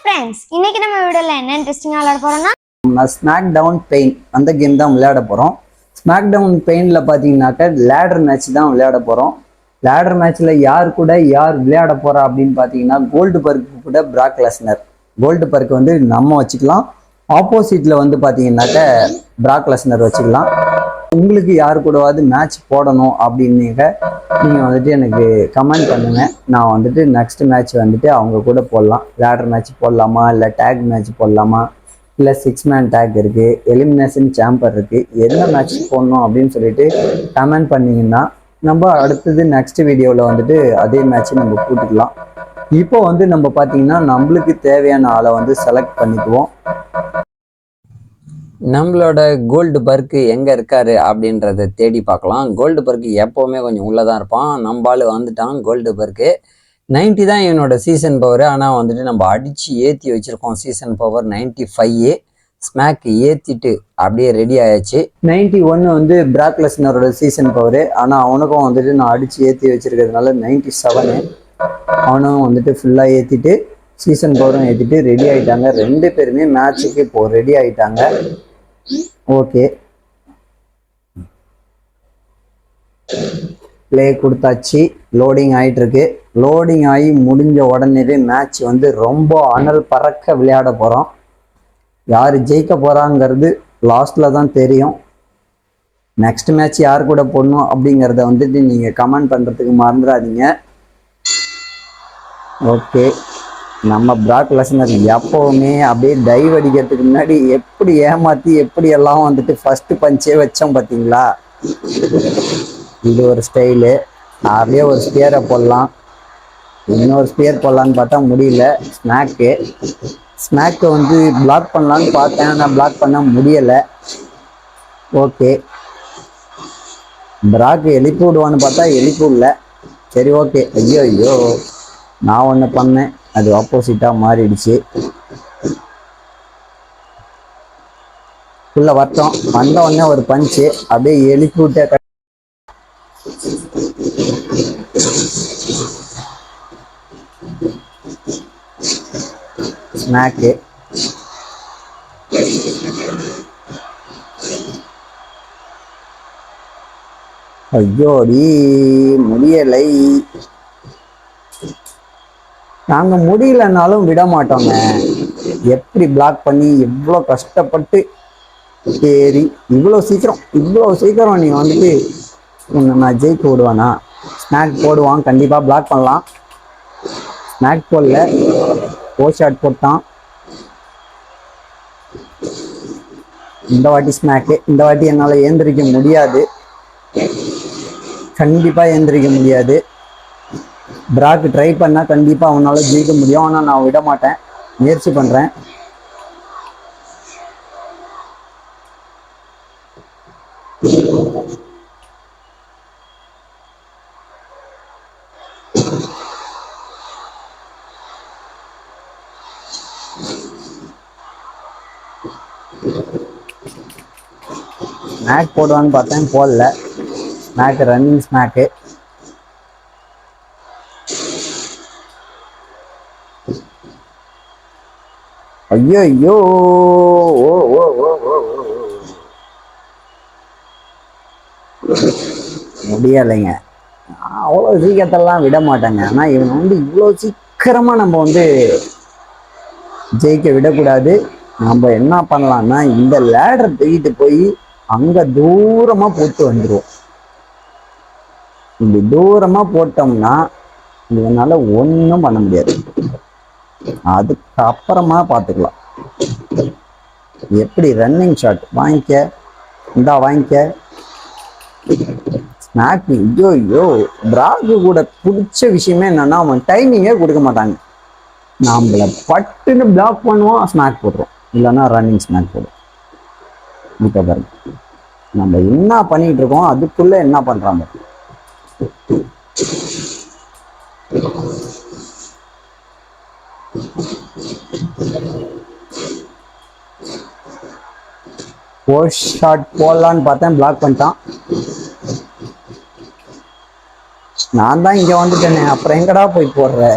Friends, இன்னைக்கு நம்ம வீடியோல என்ன இன்ட்ரெஸ்டிங்கா விளையாட போறோம்னா ஸ்மாக் டவுன் பெயின் அந்த கேம் தான் விளையாட போகிறோம். ஸ்மாக் டவுன் பெயினில் பார்த்தீங்கன்னாக்கா லேடர் மேட்ச் தான் விளையாட போகிறோம். லேடர் மேட்ச்சில் யார் கூட யார் விளையாட போகிறா அப்படின்னு பார்த்தீங்கன்னா கோல்டு பர்க்கு கூட பிராக் லெஸ்னர். கோல்டு பர்க் வந்து நம்ம வச்சுக்கலாம், ஆப்போசிட்டில் வந்து பார்த்தீங்கன்னாக்க பிராக் லெஸ்னர் வச்சுக்கலாம். உங்களுக்கு யார் கூடவாது மேட்ச் போடணும் அப்படின்னீங்க நீங்கள் வந்துட்டு எனக்கு கமெண்ட் பண்ணுங்க. நான் வந்துட்டு நெக்ஸ்ட் மேட்ச் வந்துட்டு அவங்க கூட போடலாம். லேடர் மேட்ச் போடலாமா, இல்லை டேக் மேட்ச் போடலாமா, இல்லை 6 மேன் டேக் இருக்குது, எலிமினேஷன் சாம்பர் இருக்குது, என்ன மேட்ச் போடணும் அப்படின்னு சொல்லிட்டு கமெண்ட் பண்ணிங்கன்னா நம்ம அடுத்தது நெக்ஸ்ட் வீடியோவில் வந்துட்டு அதே மேட்ச் நம்ம கூட்டிக்கலாம். இப்போ வந்து நம்ம பார்த்தீங்கன்னா நம்மளுக்கு தேவையான ஆளை வந்து செலக்ட் பண்ணிக்குவோம். நம்மளோட கோல்டு பர்க்கு எங்கே இருக்காரு அப்படின்றத தேடி பார்க்கலாம். கோல்டு பர்க்கு எப்போவுமே கொஞ்சம் உள்ளதான் இருப்பான். நம்ம ஆள் வந்துட்டான். கோல்டு பர்க்கு 90 தான் இவனோட சீசன் பவர். ஆனால் வந்துட்டு நம்ம அடித்து ஏற்றி வச்சுருக்கோம். Season power 95. ஸ்மாக் ஏற்றிட்டு அப்படியே ரெடி ஆயாச்சு. 91 வந்து பிராக் லெஸ்னரோட சீசன் பவர். ஆனால் அவனுக்கும் வந்துட்டு நான் அடித்து ஏற்றி வச்சிருக்கிறதுனால 97. அவனும் வந்துட்டு ஃபுல்லாக ஏற்றிட்டு சீசன் பவரும் ஏற்றிட்டு ரெடி ஆகிட்டாங்க. 2 பேருமே மேட்சுக்கு இப்போ ரெடி ஆகிட்டாங்க. ஓகே, ப்ளே கொடுத்தாச்சு. லோடிங் ஆகிட்டு இருக்கு. லோடிங் ஆகி முடிஞ்ச உடனே மேட்ச் வந்து ரொம்ப அனல் பறக்க விளையாட போகிறோம். யார் ஜெயிக்க போகிறாங்கிறது லாஸ்ட்டில் தான் தெரியும். நெக்ஸ்ட் மேட்ச் யார் கூட போடணும் அப்படிங்கிறத வந்துட்டு நீங்கள் கமெண்ட் பண்ணுறதுக்கு மறந்துடாதீங்க. ஓகே, நம்ம பிராக் லெஸ்னர் எப்போவுமே அப்படியே டைவ் அடிக்கிறதுக்கு முன்னாடி எப்படி ஏமாற்றி எப்படியெல்லாம் வந்துட்டு ஃபர்ஸ்ட் பஞ்சே வச்சோம் பார்த்தீங்களா, இது ஒரு ஸ்டைலு. அப்படியே ஒரு ஸ்பியரை போடலாம், இன்னொரு ஸ்பியர் போடலான்னு பார்த்தா முடியல. ஸ்மாக்கு வந்து பிளாக் பண்ணலான்னு பார்த்தேன், ஆனால் பிளாக் பண்ண முடியலை. ஓகே, பிராக்கு எழுப்பி விடுவான்னு பார்த்தா எழுப்பி விடல. சரி, ஓகே. ஐயோ ஐயோ, நான் ஒன்று பண்ணேன், அது ஆப்போசிட்டாக மாறிடுச்சு. உள்ள வந்தோம், வந்த உடனே ஒரு பஞ்சு அப்படியே எழுப்பி விட்ட. ஸ்நாக்கு ஐயோடி முடியலை. நாங்க முடியலன்னாலும் விட மாட்டோங்க. எப்படி பிளாக் பண்ணி எவ்வளோ கஷ்டப்பட்டு ஏறி இவ்வளோ சீக்கிரம் நீ வந்துட்டு நான் ஜெயிக்க விடுவானா? ஸ்நாக் போடுவான், கண்டிப்பாக பிளாக் பண்ணலாம். ஸ்நாக் போடல, ஷாட் போட்டான். இந்த வாட்டி ஸ்நாக்கு, இந்த வாட்டி என்னால் ஏந்திரிக்க முடியாது, கண்டிப்பாக ஏந்திரிக்க முடியாது. பிராக் ட்ரை பண்ணால் கண்டிப்பாக அவனால் ஜெயிக்க முடியும், ஆனால் நான் விட மாட்டேன், முயற்சி பண்ணுறேன். ஸ்நாக் போடுவான்னு பார்த்தேன், போடல. Snack running snack. ஐயோ ஐயோ, ஓ ஓ ஓ ஓ முடியலைங்க. அவ்வளோ சீக்கிரத்தெல்லாம் விட மாட்டேங்க. ஆனால் இவன் வந்து இவ்வளோ சீக்கிரமாக நம்ம வந்து ஜெயிக்க விடக்கூடாது. நம்ம என்ன பண்ணலாம்னா இந்த லேடரை தூக்கிட்டு போய் அங்கே தூரமாக போட்டு வந்துடுவோம். இப்படி தூரமாக போட்டோம்னா இதனால ஒன்றும் பண்ண முடியாது. அதுக்கப்புறமா பார்த்துக்கலாம். எப்படி ரன்னிங் ஷாட் வாங்கிக்க, இந்தா வாங்கிக்க. ஸ்நாக் ஐயோ, பிராக்கு கூட பிடிச்ச விஷயமே என்னன்னா அவன் டைமிங்கே கொடுக்க மாட்டாங்க. நம்மள பட்டுன்னு பிளாக் பண்ணுவோம், ஸ்நாக் போடுறோம், இல்லைன்னா ரன்னிங் ஸ்நாக் போடுவோம். இப்போ பாருங்க, நம்ம என்ன பண்ணிட்டு இருக்கோம், அதுக்குள்ள என்ன பண்றாங்க. போஸ்ட் ஷாட் போடலான்னு பார்த்தேன், பிளாக் பண்ணிட்டான். நான் தான் இங்க வந்துட்டேனே, அப்புறம் எங்கடா போய் போடுற.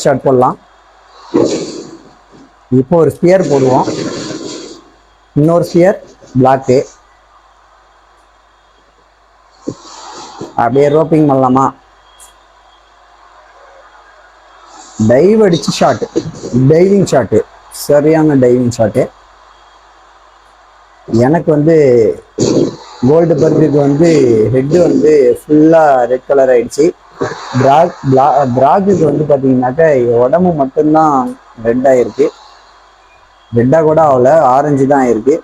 ஷாட் போடலாம். இப்போ ஒரு ஸ்பியர் போடுவோம். இன்னொரு ஸ்பியர் பிளாக்கு. அப்படியே ரோப்பிங் பண்ணலாமா? டைவ் அடிச்சு ஷாட்டு, டைவிங் ஷாட்டு, சரியான டைவிங் ஷாட்டு. எனக்கு வந்து கோல்டு பர்க்குக்கு வந்து ஹெட்டு வந்து ஃபுல்லாக ரெட் கலர் ஆயிடுச்சு. பிராக்குக்கு வந்து பார்த்தீங்கன்னாக்கா உடம்பு மட்டும்தான் ரெட் ஆயிருக்கு. ரெட்டாக கூட ஆகல, ஆரஞ்சு தான் ஆயிருக்கு.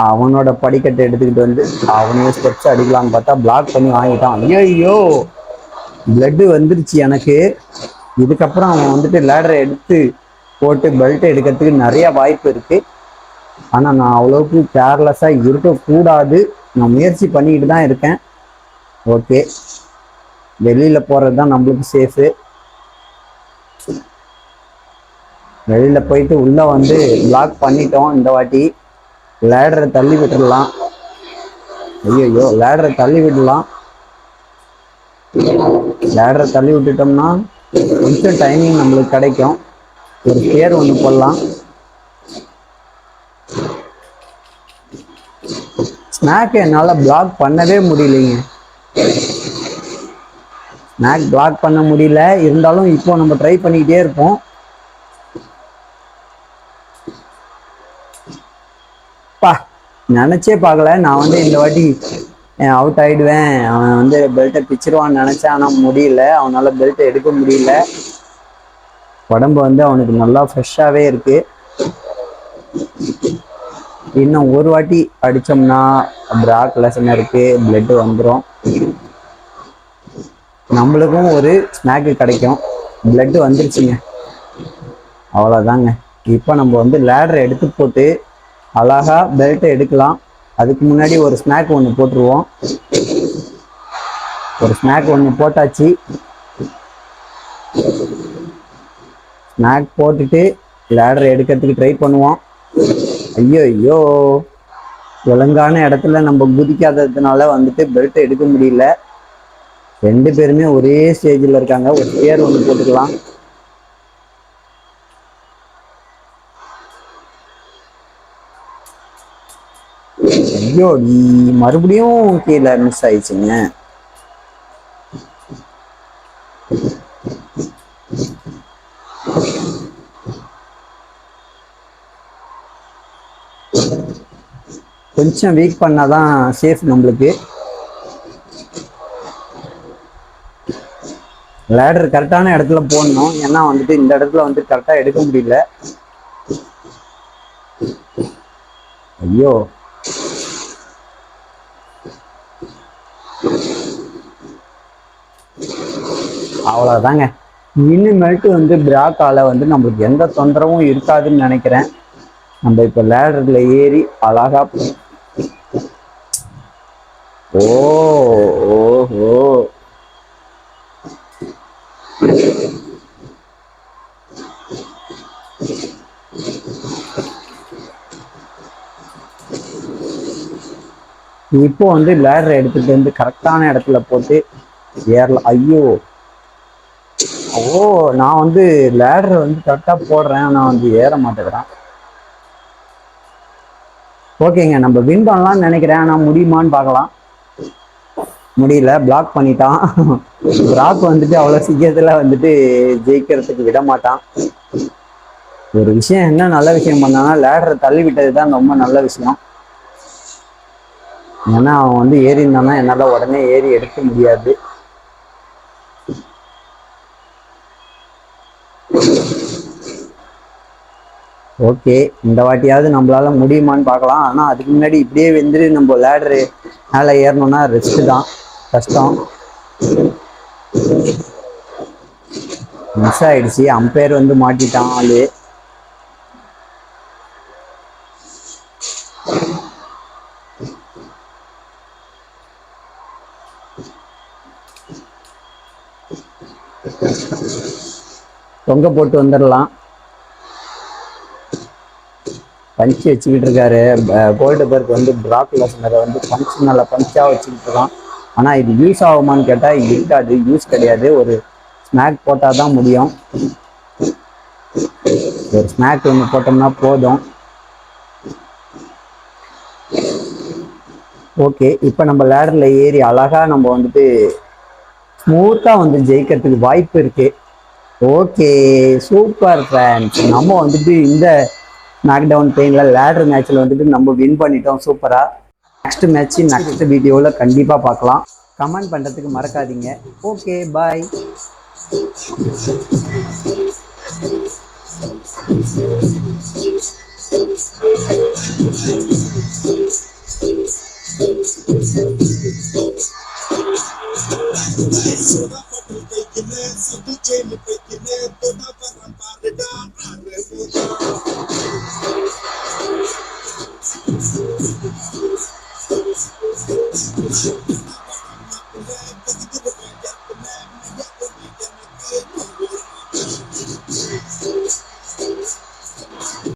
அவனோட படிக்கட்டை எடுத்துக்கிட்டு வந்து அவனையும் ஸ்டெப்ஸ் அடிக்கலான்னு பார்த்தா பிளாக் பண்ணி வாங்கிட்டான். ஐயோ, பிளட்டு வந்துருச்சு எனக்கு. இதுக்கப்புறம் அவன் வந்துட்டு லேடரை எடுத்து போட்டு பெல்ட்டை எடுக்கிறதுக்கு நிறைய வாய்ப்பு இருக்கு. ஆனால் நான் அவ்வளோக்கு கேர்லெஸ்ஸாக இருக்கக்கூடாது. நான் முயற்சி பண்ணிக்கிட்டு தான் இருக்கேன். ஓகே, வெளியில் போகிறது தான் நம்மளுக்கு சேஃபு. வெளியில் போயிட்டு உள்ளே வந்து பிளாக் பண்ணிட்டோம். இந்த வாட்டி லேடரை தள்ளி விட்டுடலாம். ஐயோ, லேடரை தள்ளி விடலாம். லேடரை தள்ளி விட்டுட்டோம்னா கொஞ்சம் டைமிங் நம்மளுக்கு கிடைக்கும். ஒரு பேர் ஒன்று போடலாம். ஸ்நாக் என்னால் பிளாக் பண்ணவே முடியலைங்க. ஸ்நாக் பிளாக் பண்ண முடியல. இருந்தாலும் இப்போ நம்ம ட்ரை பண்ணிக்கிட்டே இருப்போம். நினைச்சே பார்க்கல நான் வந்து இந்த வாட்டி அவுட் ஆயிடுவேன், அவன் வந்து பெல்ட்டை பிச்சிருவான்னு நினைச்சேன். ஆனால் முடியல, அவனால பெல்ட்டை எடுக்க முடியல. உடம்பு வந்து அவனுக்கு நல்லா ஃப்ரெஷ்ஷாகவே இருக்கு. இன்னும் ஒரு வாட்டி அடித்தோம்னா பிராக் லெசன் இருக்கு, பிளட்டு வந்துடும். நம்மளுக்கும் ஒரு ஸ்நாக்கு கிடைக்கும். பிளட்டு வந்துருச்சுங்க, அவ்வளோதாங்க. இப்போ நம்ம வந்து லேடரை எடுத்து போட்டு அழகா பெல்ட்டை எடுக்கலாம். அதுக்கு முன்னாடி ஒரு ஸ்நாக் ஒன்று போட்டுருவோம். ஒரு ஸ்நாக் ஒன்று போட்டாச்சு. ஸ்நாக் போட்டுட்டு லேடரை எடுக்கிறதுக்கு ட்ரை பண்ணுவோம். ஐயோ, ஒழுங்கான இடத்துல நம்ம குதிக்காததுனால வந்துட்டு பெல்ட்டை எடுக்க முடியல. ரெண்டு பேருமே ஒரே ஸ்டேஜில் இருக்காங்க. ஒரு பேர் ஒன்று போட்டுக்கலாம். ஐயோ, மறுபடியும் கீழே மிஸ் ஆயிடுச்சுங்க. கொஞ்சம் வீக் பண்ணாதான் சேஃப் நம்மளுக்கு. லேடர் கரெக்டான இடத்துல போடணும். ஏன்னா வந்துட்டு இந்த இடத்துல வந்து கரெக்டா எடுக்க முடியல. ஐயோ, அவ்வளோதாங்க. இனிமேல்ட்டு வந்து பிராக்கால வந்து நம்மளுக்கு எந்த தொந்தரவும் இருக்காதுன்னு நினைக்கிறேன். நம்ம இப்போ லேடர்ல ஏறி அழகா ஓஹோ, இப்போ வந்து லேடரை எடுத்துட்டு வந்து கரெக்டான இடத்துல போட்டு ஏறலாம். ஐயோ, நான் வந்து லேடரை வந்து கரெக்டா போடுறேன், நான் வந்து ஏற மாட்டேங்கிறேன். ஓகேங்க, நம்ம வின் பண்ணலாம்னு நினைக்கிறேன். ஆனால் முடியுமான்னு பார்க்கலாம். முடியல, பிளாக் பண்ணிட்டான். பிராக் வந்துட்டு அவ்வளோ சீக்கிரத்துல வந்துட்டு ஜெயிக்கிறதுக்கு விட மாட்டான். ஒரு விஷயம் என்ன நல்ல விஷயம் பண்ணானா லேடரை தள்ளி விட்டது தான் ரொம்ப நல்ல விஷயம். ஏன்னா அவன் வந்து ஏறி இருந்தானா என்னால் உடனே ஏறி எடுக்க முடியாது. ஓகே, இந்த வாட்டியாவது நம்மளால முடியுமான்னு பார்க்கலாம். ஆனால் அதுக்கு முன்னாடி இப்படியே வந்துட்டு நம்ம லேடரு மேலே ஏறணும்னா ரிஸ்க் தான், கஷ்டம். மிஸ் ஆயிடுச்சு. அம்பையர் வந்து மாட்டிட்டான் ஆளு. தொங்க போட்டு வந்துடலாம். பஞ்ச் வச்சுக்கிட்டு இருக்காரு. கோல்டுபர்க் வந்து பிராக் லெஸ்னரை வந்து பஞ்ச் நல்ல பஞ்சாக வச்சுக்கிட்டு இருக்கான். ஆனால் இது யூஸ் ஆகுமான்னு கேட்டால் இருக்காது, யூஸ் கிடையாது. ஒரு ஸ்மாக் போட்டால் தான் முடியும். ஒரு ஸ்மாக் ஒன்று போட்டோம்னா போதும். ஓகே, இப்போ நம்ம லேடரில் ஏறி அழகா நம்ம வந்துட்டு ஸ்மூத்தாக வந்து ஜெயிக்கிறதுக்கு வாய்ப்பு இருக்கு. Okay, super friends. நம்ம வந்துட்டு இந்த ஸ்மாக் டவுன் பெயினில் லேடர் மேட்ச்சில் வந்துட்டு நம்ம வின் பண்ணிட்டோம் சூப்பராக. நெக்ஸ்ட் மேட்ச் நெக்ஸ்ட் வீடியோவில் கண்டிப்பாக பார்க்கலாம். கமெண்ட் பண்ணுறதுக்கு மறக்காதீங்க. Okay, bye. Thank you.